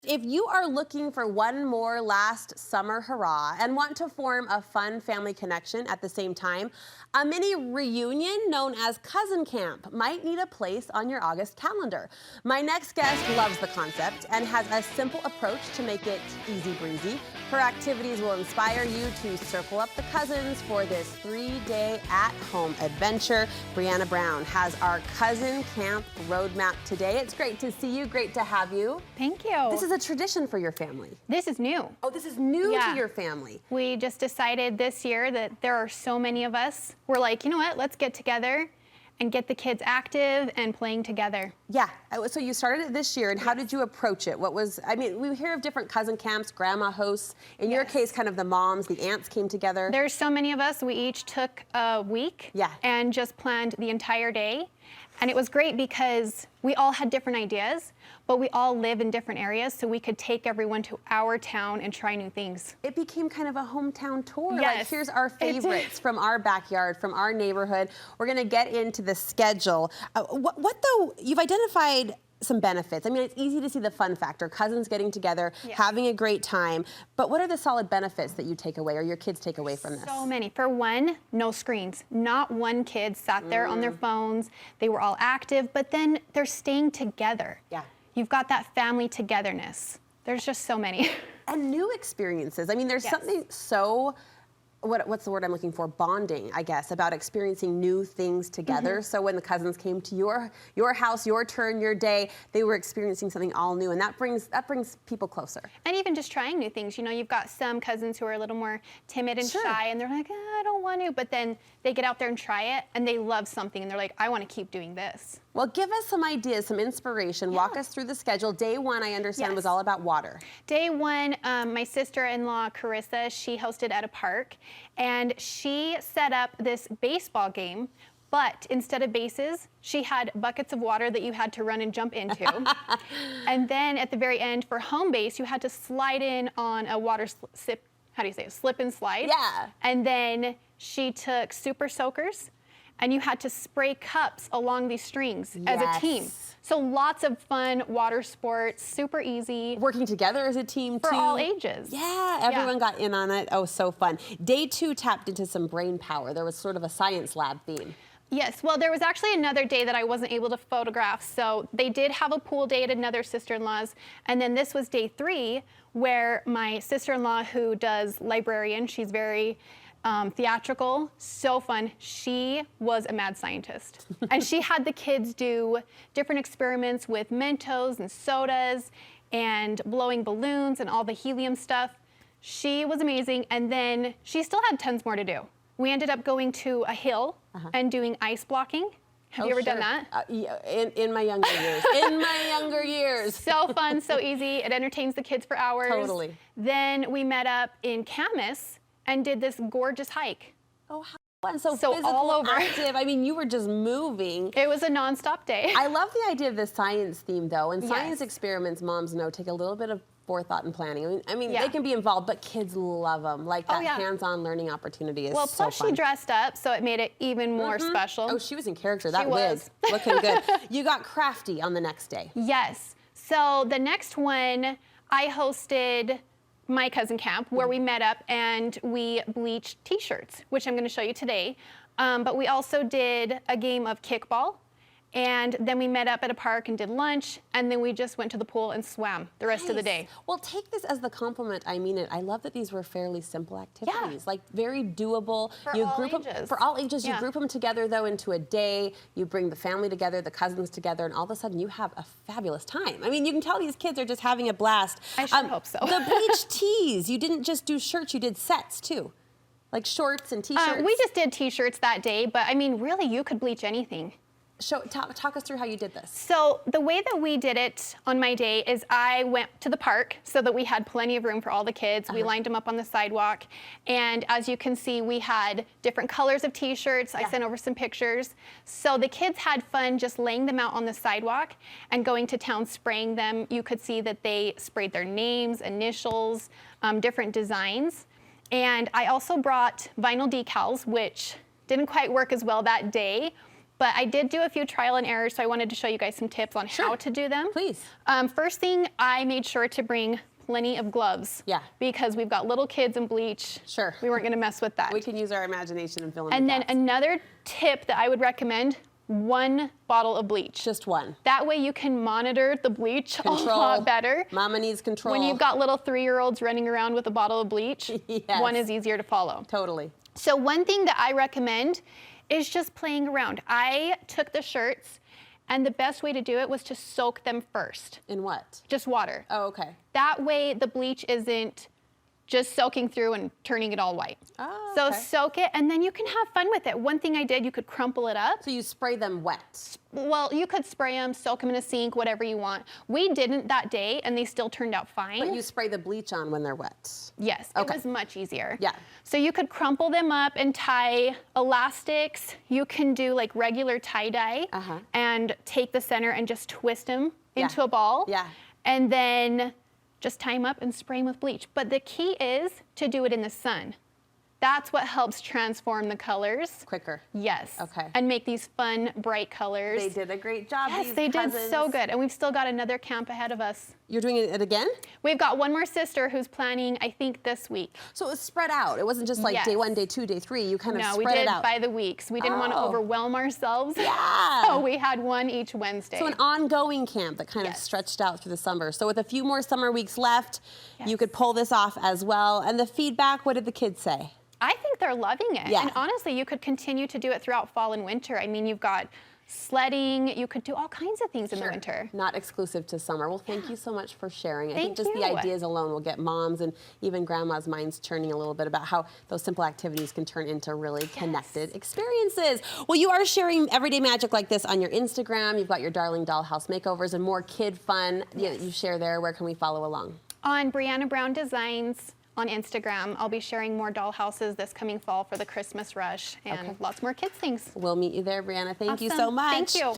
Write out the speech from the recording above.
If you are looking for one more last summer hurrah and want to form a fun family connection at the same time, a mini reunion known as Cousin Camp might need a place on your August calendar. My next guest loves the concept and has a simple approach to make it easy breezy. Her activities will inspire you to circle up the cousins for this 3-day at-home adventure. Brianna Brown has our Cousin Camp roadmap today. It's great to see you, great to have you. Thank you. This is a tradition for your family. This is new. Oh, this is new to your family. We just decided this year that there are so many of us. We're like, you know what, let's get together and get the kids active and playing together. Yeah, so you started it this year, and how did you approach it? What was, I mean, we hear of different cousin camps, grandma hosts. In your case, kind of the moms, the aunts came together. There's so many of us, we each took a week and just planned the entire day. And it was great because we all had different ideas, but we all live in different areas, so we could take everyone to our town and try new things. It became kind of a hometown tour. Yes, like, here's our favorites from our backyard, from our neighborhood. We're gonna get into the schedule. What though, you've identified some benefits. I mean, it's easy to see the fun factor, cousins getting together, having a great time, but what are the solid benefits that you take away or your kids take away from this? So many. For one, no screens. Not one kid sat there on their phones. They were all active, but then they're staying together. Yeah. You've got that family togetherness. There's just so many. And new experiences. I mean, there's something so, what's the word I'm looking for? Bonding, I guess, about experiencing new things together. So when the cousins came to your house, your turn, your day, they were experiencing something all new, and that brings people closer. And even just trying new things. You know, you've got some cousins who are a little more timid and shy, and they're like, I don't want to, but then they get out there and try it, and they love something, and they're like, I want to keep doing this. Well, give us some ideas, some inspiration. Walk us through the schedule. Day one, I understand, was all about water. Day one, my sister-in-law, Carissa, she hosted at a park, and she set up this baseball game, but instead of bases, she had buckets of water that you had to run and jump into. And then at the very end, for home base, you had to slide in on a water slip, how do you say it? Slip and slide. Yeah. And then she took super soakers, and you had to spray cups along these strings as a team. So lots of fun water sports, super easy. Working together as a team too. For all ages. Yeah, everyone got in on it. Oh, so fun. Day two tapped into some brain power. There was sort of a science lab theme. Yes, well, there was actually another day that I wasn't able to photograph. So they did have a pool day at another sister-in-law's. And then this was day three, where my sister-in-law, who does librarian, she's very theatrical, so fun. She was a mad scientist. And she had the kids do different experiments with Mentos and sodas and blowing balloons and all the helium stuff. She was amazing. And then she still had tons more to do. We ended up going to a hill and doing ice blocking. Have you ever done that? In my younger years. In my younger years. So fun, so easy. It entertains the kids for hours. Totally. Then we met up in Camas and did this gorgeous hike. Oh, how fun. So physical, all over. active. I mean, you were just moving. It was a nonstop day. I love the idea of the science theme, though. And science experiments, moms know, take a little bit of forethought and planning. I mean, they can be involved, but kids love them. Like that hands-on learning opportunity is so fun. Well, plus she dressed up, so it made it even more special. Oh, she was in character. That wig, looking good. You got crafty on the next day. Yes. So the next one, I hosted my cousin camp, where we met up and we bleached t-shirts, which I'm going to show you today. But we also did a game of kickball. And then we met up at a park and did lunch, and then we just went to the pool and swam the rest of the day. Well, take this as the compliment. I mean it. I love that these were fairly simple activities, like very doable. For all ages. For all ages. You group them together, though, into a day. You bring the family together, the cousins together, and all of a sudden you have a fabulous time. I mean, you can tell these kids are just having a blast. I sure hope so. The bleach tees, you didn't just do shirts, you did sets, too. Like shorts and T-shirts. We just did T-shirts that day, but I mean, really, you could bleach anything. Talk us through how you did this. So the way that we did it on my day is I went to the park so that we had plenty of room for all the kids. We lined them up on the sidewalk. And as you can see, we had different colors of T-shirts. I sent over some pictures. So the kids had fun just laying them out on the sidewalk and going to town spraying them. You could see that they sprayed their names, initials, different designs. And I also brought vinyl decals, which didn't quite work as well that day. But I did do a few trial and errors, so I wanted to show you guys some tips on how to do them. Please. First thing, I made sure to bring plenty of gloves. Yeah. Because we've got little kids and bleach. Sure. We weren't going to mess with that. We can use our imagination and fill in And the then gaps. another tip that I would recommend, 1 bottle of bleach. Just one. That way you can monitor the bleach a Control. lot better. Mama needs control. When you've got little 3-year-olds running around with a bottle of bleach, Yes. one is easier to follow. Totally. So one thing that I recommend is just playing around. I took the shirts, and the best way to do it was to soak them first. In what? Just water. Oh, okay. That way the bleach isn't just soaking through and turning it all white. Oh, So okay. soak it, and then you can have fun with it. One thing I did, you could crumple it up. So you spray them wet. Well, you could spray them, soak them in a sink, whatever you want. We didn't that day, and they still turned out fine. But you spray the bleach on when they're wet. Yes, Okay. it was much easier. Yeah. So you could crumple them up and tie elastics. You can do like regular tie-dye and take the center and just twist them into a ball. Yeah. And then just tie them up and spray them with bleach. But the key is to do it in the sun. That's what helps transform the colors. Quicker. Yes. Okay. And make these fun, bright colors. They did a great job. Yes, these they cousins. did so good. And we've still got another camp ahead of us. You're doing it again? We've got one more sister who's planning, I think, this week. So it was spread out. It wasn't just like Yes. day 1, day 2, day 3. You kind of No, spread we did it out. by the weeks. We didn't want to Oh. overwhelm ourselves. Yeah. So we had one each Wednesday. So an ongoing camp that kind of Yes. stretched out through the summer. So with a few more summer weeks left, you Yes. could pull this off as well. And the feedback, what did the kids say? I think they're loving it. Yeah. And honestly, you could continue to do it throughout fall and winter. I mean, you've got sledding. You could do all kinds of things in the winter. Not exclusive to summer. Well, thank you so much for sharing. I think Thank just the you. ideas alone will get moms and even grandmas' minds turning a little bit about how those simple activities can turn into really connected experiences. Well, you are sharing everyday magic like this on your Instagram. You've got your Darling Dollhouse makeovers and more kid fun that you share there. Where can we follow along? On Brianna Brown Designs on Instagram, I'll be sharing more doll houses this coming fall for the Christmas rush and lots more kids things. We'll meet you there, Brianna. Thank you so Awesome. much. Thank you.